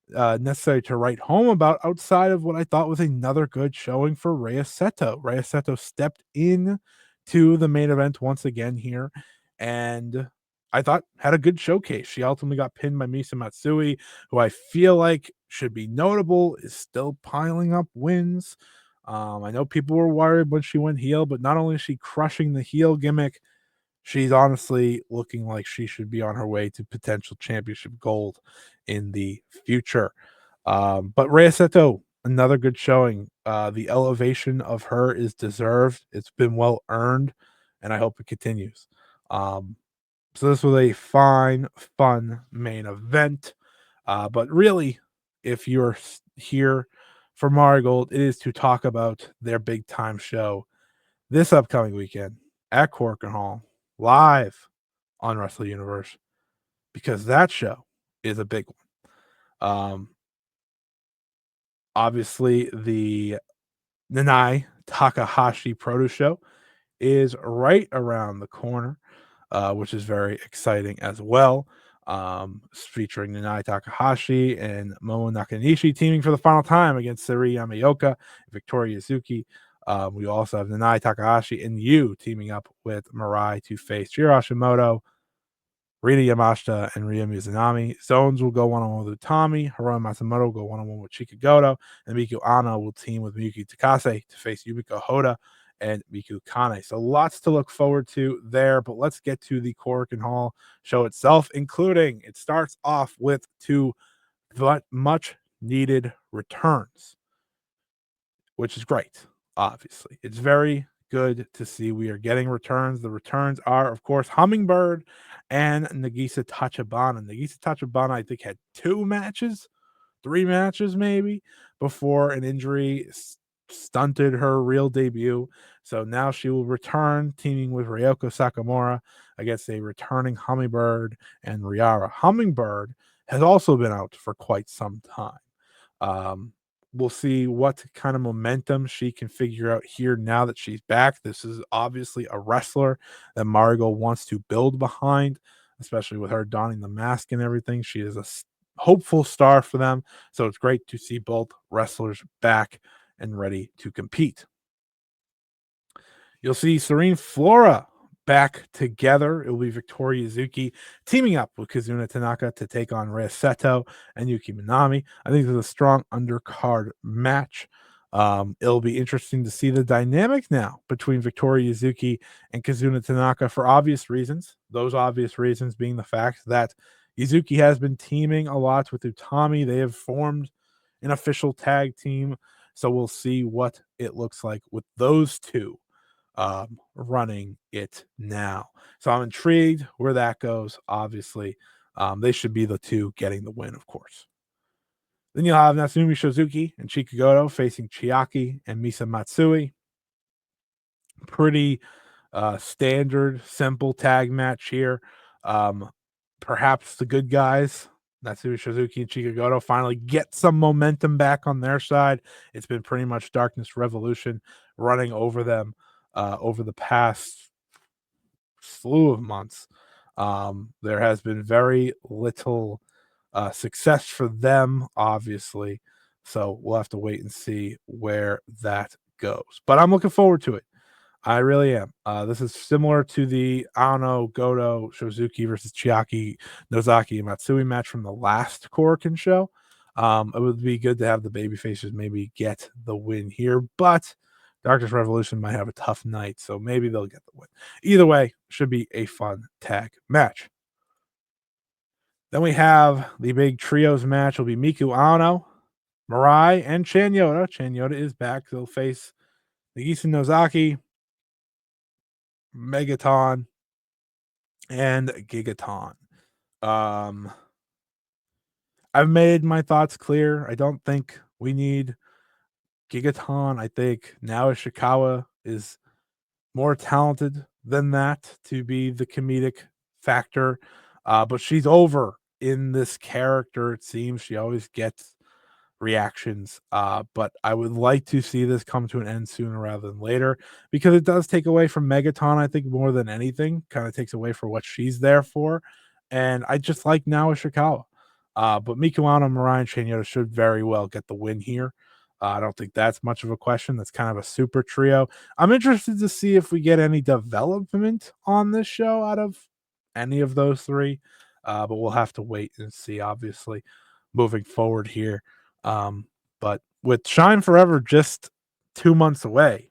necessary to write home about outside of what I thought was another good showing for Rhea Seto. Rhea Seto stepped in to the main event once again here, and I thought had a good showcase. She ultimately got pinned by Misa Matsui, who I feel like should be notable, is still piling up wins. I know people were worried when she went heel, but not only is she crushing the heel gimmick, she's honestly looking like she should be on her way to potential championship gold in the future. But Rhea Seto, another good showing. The elevation of her is deserved. It's been well earned, and I hope it continues. So this was a fun main event. But really, if you're here for Marigold, it is to talk about their big time show this upcoming weekend at Korakuen Hall, live on Wrestle Universe, because that show is a big one. Obviously, the Nanai Takahashi Produce Show is right around the corner, which is very exciting as well. featuring Nanae Takahashi and Momo Nakanishi teaming for the final time against Seri Yamaoka and Victoria Yuzuki. We also have Nanae Takahashi and Yu teaming up with Mirai to face Chiro Hashimoto, Rita Yamashita, and Ryo Mizunami. Zones will go one-on-one with Utami. Haruo Matsumoto will go one-on-one with Chika Goto. And Miku Ano will team with Miyuki Takase to face Yumiko Hoda and Miku Kane. So lots to look forward to there. But let's get to the Korakuen Hall show itself, including it starts off with two much needed returns, which is great, obviously. It's very good to see we are getting returns. The returns are, of course, Hummingbird and Nagisa Tachibana. Nagisa Tachibana, I think, had 3 matches maybe, before an injury stunted her real debut. So now she will return, teaming with Ryoko Sakamura against a returning Hummingbird and Riara. Hummingbird has also been out for quite some time. We'll see what kind of momentum she can figure out here now that she's back. This is obviously a wrestler that Marigold wants to build behind, especially with her donning the mask and everything. She is a hopeful star for them. So it's great to see both wrestlers back and ready to compete. You'll see Serene Flora back together. It will be Victoria Yuzuki teaming up with Kazuna Tanaka to take on Rhea Seto and Yuki Minami. I think this is a strong undercard match. It'll be interesting to see the dynamic now between Victoria Yuzuki and Kazuna Tanaka for obvious reasons. Those obvious reasons being the fact that Yuzuki has been teaming a lot with Utami. They have formed an official tag team. So we'll see what it looks like with those two running it now. So I'm intrigued where that goes. Obviously, they should be the two getting the win, of course. Then you'll have Natsumi Shizuki and Chika Goto facing Chiaki and Misa Matsui. Pretty standard, simple tag match here. Perhaps the good guys, Natsumi Shizuki and Chika Goto, finally get some momentum back on their side. It's been pretty much Darkness Revolution running over them over the past slew of months. There has been very little success for them, obviously. So we'll have to wait and see where that goes. But I'm looking forward to it. I really am. This is similar to the Ano, Goto, Shizuki versus Chiaki, Nozaki, and Matsui match from the last Korakuen show. It would be good to have the babyfaces maybe get the win here, but Darkness Revolution might have a tough night, so maybe they'll get the win. Either way, should be a fun tag match. Then we have the big trios match. Will be Miku Ano, Mirai, and Chanyota. Chanyota is back. They'll face Nagisa Nozaki, Megaton, and Gigaton. I've made my thoughts clear. I don't think we need Gigaton. I think now Ishikawa is more talented than that to be the comedic factor. But she's over in this character, it seems. She always gets reactions. But I would like to see this come to an end sooner rather than later, because it does take away from Megaton, I think, more than anything. Kind of takes away for what she's there for. And I just like now Ishikawa. But Miku Ano, Mirai, and Chanyota should very well get the win here. I don't think that's much of a question. That's kind of a super trio. I'm interested to see if we get any development on this show out of any of those three. But we'll have to wait and see, obviously, moving forward here. But with Shine Forever just 2 months away,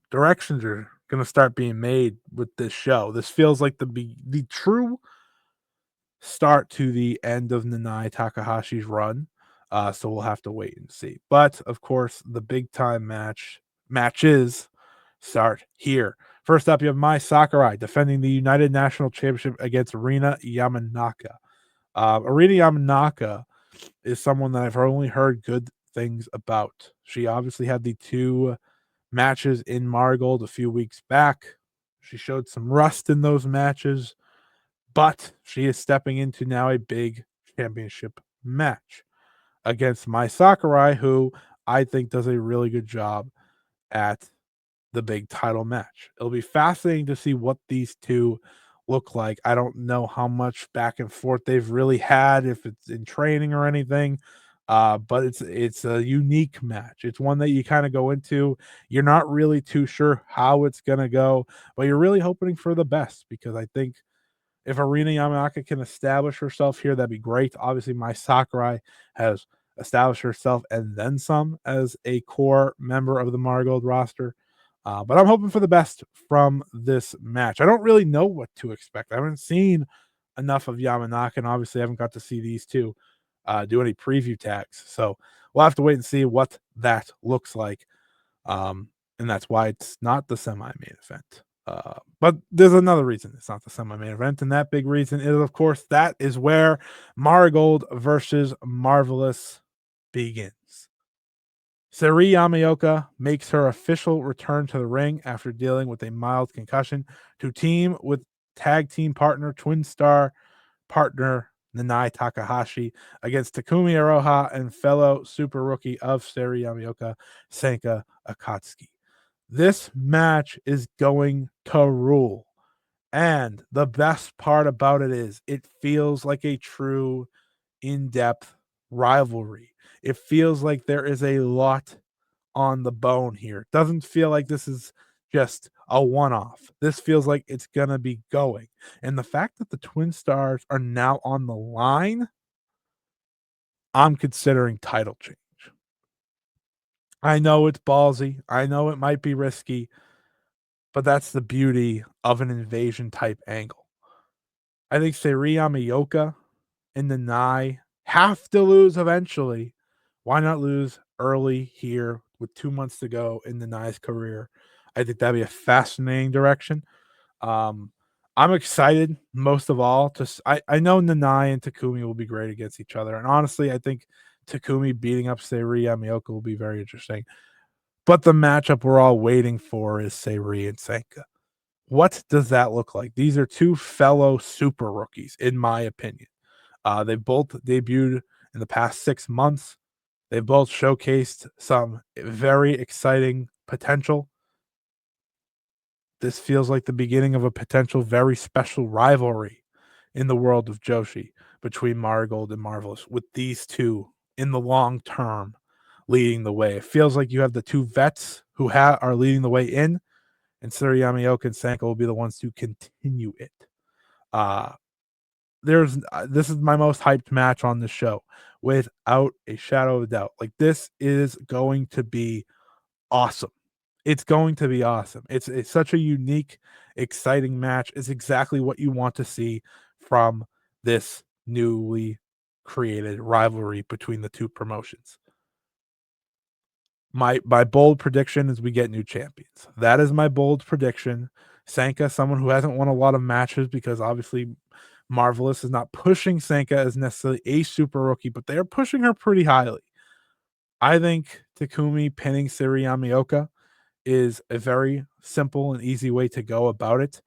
directions are going to start being made with this show. This feels like the true start to the end of Nanae Takahashi's run. So we'll have to wait and see. But of course, the big time matches start here. First up, you have Mai Sakurai defending the United National Championship against Arina Yamanaka. Arina Yamanaka is someone that I've only heard good things about. She obviously had the 2 matches in Marigold a few weeks back. She showed some rust in those matches, but she is stepping into now a big championship match against Mai Sakurai, who I think does a really good job at the big title match. It'll be fascinating to see what these two look like. I don't know how much back and forth they've really had, if it's in training or anything. But it's a unique match. It's one that you kind of go into. You're not really too sure how it's gonna go, but you're really hoping for the best because I think if Arina Yamaoka can establish herself here, that'd be great. Obviously, my Sakurai has established herself and then some as a core member of the Marigold roster. But I'm hoping for the best from this match. I don't really know what to expect. I haven't seen enough of Yamanaka, and obviously, I haven't got to see these two do any preview tags. So we'll have to wait and see what that looks like. And that's why it's not the semi-main event. But there's another reason it's not the semi-main event, and that big reason is, of course, that is where Marigold versus Marvelous begins. Seri Yamaoka makes her official return to the ring after dealing with a mild concussion to team with tag team partner, twin star partner Nanai Takahashi against Takumi Iroha and fellow super rookie of Seri Yamaoka, Senka Akatsuki. This match is going to rule. And the best part about it is it feels like a true in-depth rivalry. It feels like there is a lot on the bone here. It doesn't feel like this is just a one-off. This feels like it's going to be going. And the fact that the Twin Stars are now on the line, I'm considering title change. I know it's ballsy. I know it might be risky, but that's the beauty of an invasion type angle. I think Seri Yamaoka and Nanai have to lose eventually. Why not lose early here with 2 months to go in Nanai's career? I think that'd be a fascinating direction. Um, I'm excited most of all I know Nanai and Takumi will be great against each other. And honestly, I think Takumi beating up Seri Yamaoka will be very interesting. But the matchup we're all waiting for is Seri and Senka. What does that look like? These are two fellow super rookies, in my opinion. They both debuted in the past 6 months. They both showcased some very exciting potential. This feels like the beginning of a potential very special rivalry in the world of Joshi between Marigold and Marvelous, with these two in the long term leading the way. It feels like you have the two vets who are leading the way in, and Suri Yamaoka and Sanka will be the ones to continue it. Uh, this is my most hyped match on the show without a shadow of a doubt. Like, this is going to be awesome. It's going to be awesome. It's such a unique, exciting match. It's exactly what you want to see from this newly created rivalry between the two promotions. My bold prediction is we get new champions. That is my bold prediction. Sanka, someone who hasn't won a lot of matches because obviously Marvelous is not pushing Sanka as necessarily a super rookie, but they are pushing her pretty highly. I think Takumi pinning Siri Yamaoka is a very simple and easy way to go about it.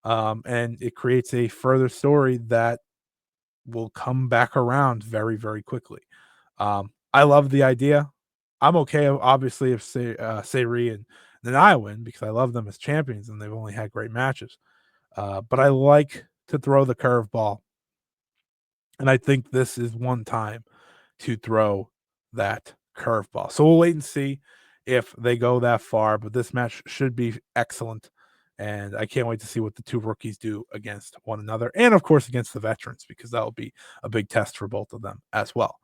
And it creates a further story that will come back around very, very quickly. I love the idea. I'm okay, obviously, if Seri and Nanai win because I love them as champions and they've only had great matches. But I like to throw the curveball. And I think this is one time to throw that curveball. So we'll wait and see if they go that far. But this match should be excellent. And I can't wait to see what the two rookies do against one another. And of course, against the veterans, because that will be a big test for both of them as well.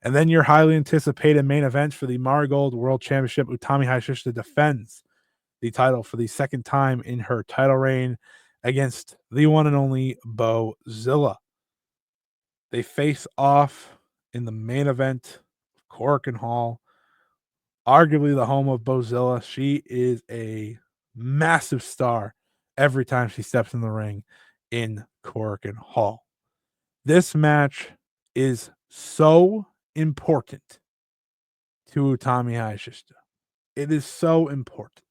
And then your highly anticipated main event for the Marigold World Championship. Utami Hayashishita defends the title for the second time in her title reign against the one and only Bozilla. They face off in the main event of Korakuen Hall, arguably the home of Bozilla. She is a massive star every time she steps in the ring in Korakuen Hall. This match is so important to Utami Hayashishita. It is so important.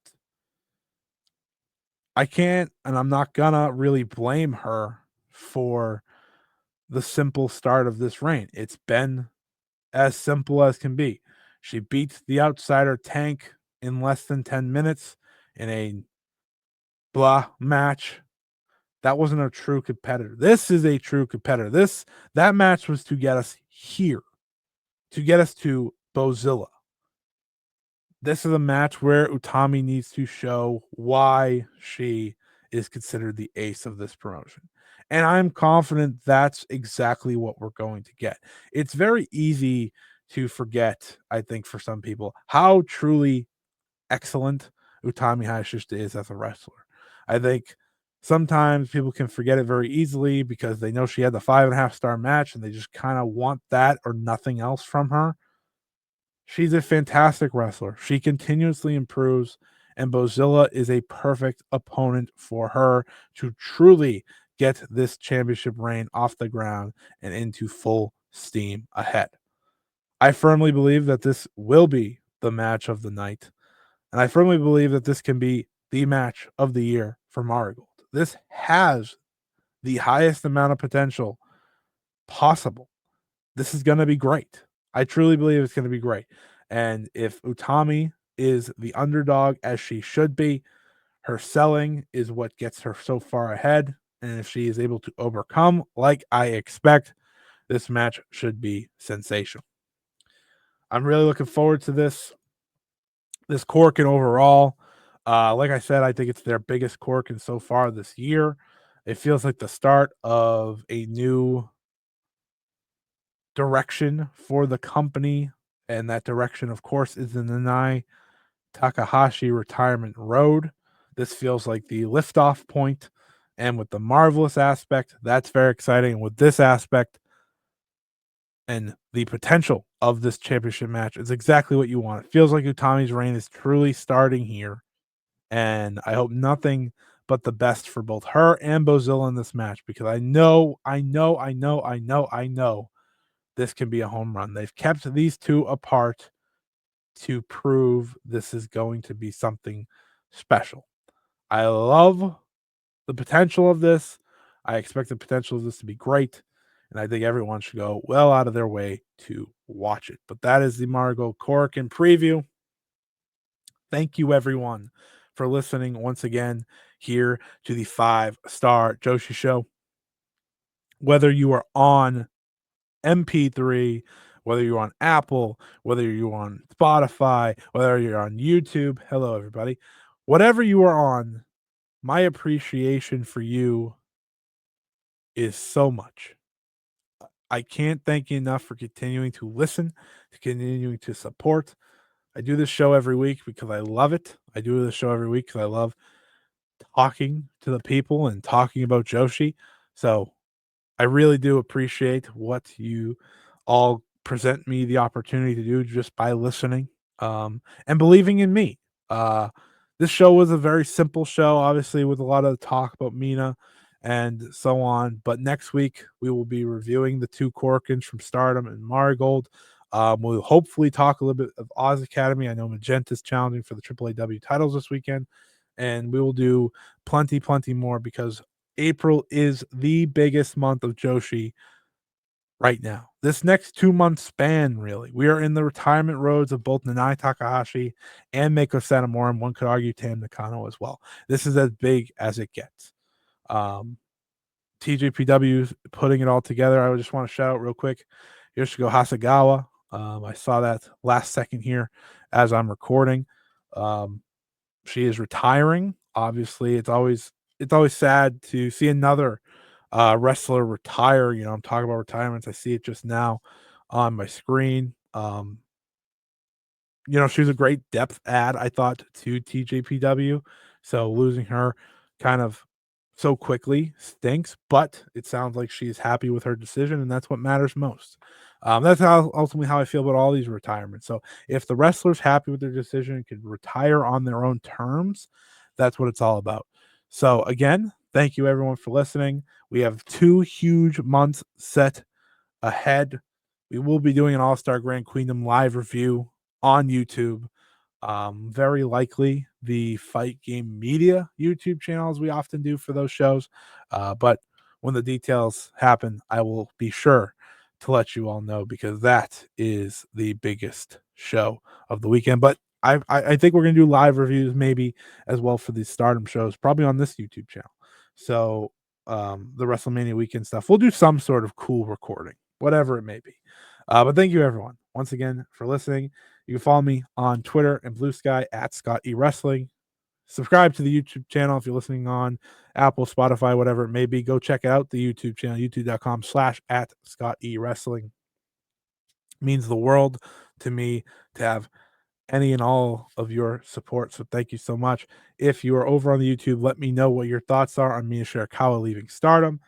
I can't, and I'm not gonna really blame her for the simple start of this reign. It's been as simple as can be. She beat the outsider Tank in less than 10 minutes in a blah match. That wasn't a true competitor. This is a true competitor. That match was to get us here, to get us to Bozilla. This is a match where Utami needs to show why she is considered the ace of this promotion. And I'm confident that's exactly what we're going to get. It's very easy to forget, I think, for some people, how truly excellent Utami Hayashishita is as a wrestler. I think sometimes people can forget it very easily because they know she had the 5.5-star match and they just kind of want that or nothing else from her. She's a fantastic wrestler. She continuously improves, and Bozilla is a perfect opponent for her to truly get this championship reign off the ground and into full steam ahead. I firmly believe that this will be the match of the night, and I firmly believe that this can be the match of the year for Marigold. This has the highest amount of potential possible. This is going to be great. I truly believe it's going to be great. And if Utami is the underdog as she should be, her selling is what gets her so far ahead. And if she is able to overcome, like I expect, this match should be sensational. I'm really looking forward to this Korakuen overall. Like I said, I think it's their biggest Korakuen so far this year. It feels like the start of a new direction for the company, and that direction, of course, is the Nanae Takahashi retirement road. This feels like the liftoff point, and with the marvelous aspect, that's very exciting. With this aspect and the potential of this championship match, it's exactly what you want. It feels like Utami's reign is truly starting here, and I hope nothing but the best for both her and Bozilla in this match because I know this can be a home run. They've kept these two apart to prove this is going to be something special. I love the potential of this. I expect the potential of this to be great. And I think everyone should go well out of their way to watch it. But that is the Marigold Korakuen preview. Thank you, everyone, for listening once again here to the 5-Star Joshi Show. Whether you are on MP3, whether you're on Apple, whether you're on Spotify, whether you're on YouTube. Hello, everybody. Whatever you are on, my appreciation for you is so much. I can't thank you enough for continuing to listen, to continuing to support. I do this show every week because I love it. I do this show every week because I love talking to the people and talking about Joshi. So I really do appreciate what you all present me the opportunity to do just by listening and believing in me. Uh, this show was a very simple show, obviously, with a lot of talk about Mina and so on. But next week, we will be reviewing the two Korakuens from Stardom and Marigold. We'll hopefully talk a little bit of Oz Academy. I know Magenta's challenging for the AAAW titles this weekend. And we will do plenty more because April is the biggest month of Joshi right now. This next 2-month span, really, we are in the retirement roads of both Nanae Takahashi and Meiko Satomura, and one could argue Tam Nakano as well. This is as big as it gets. TJPW putting it all together. I just want to shout out real quick Yoshiko Hasegawa. I saw that last second here as I'm recording. She is retiring. Obviously, it's always sad to see another wrestler retire. You know, I'm talking about retirements. I see it just now on my screen. You know, she was a great depth add, I thought, to TJPW. So losing her kind of so quickly stinks, but it sounds like she's happy with her decision, and that's what matters most. That's ultimately how I feel about all these retirements. So if the wrestler's happy with their decision and can retire on their own terms, that's what it's all about. So again, thank you everyone for listening. We have 2 huge months set ahead. We will be doing an All-Star Grand Queendom live review on YouTube. Very likely the Fight Game Media YouTube channel, as we often do for those shows. But when the details happen, I will be sure to let you all know because that is the biggest show of the weekend. But I think we're going to do live reviews maybe as well for these Stardom shows, probably on this YouTube channel. So the WrestleMania weekend stuff. We'll do some sort of cool recording, whatever it may be. But thank you, everyone, once again for listening. You can follow me on Twitter and Blue Sky at Scott E Wrestling. Subscribe to the YouTube channel if you're listening on Apple, Spotify, whatever it may be. Go check out the YouTube channel, youtube.com/at Scott E Wrestling. It means the world to me to have any and all of your support. So thank you so much. If you are over on the YouTube, let me know what your thoughts are on Mina Shirakawa leaving Stardom,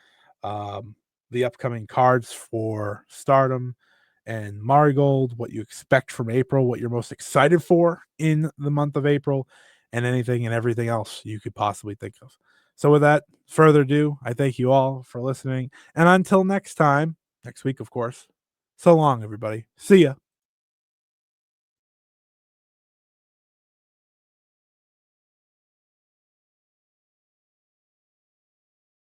the upcoming cards for Stardom and Marigold, what you expect from April, what you're most excited for in the month of April, and anything and everything else you could possibly think of. So with further ado, I thank you all for listening. And until next time, next week, of course, so long, everybody. See ya.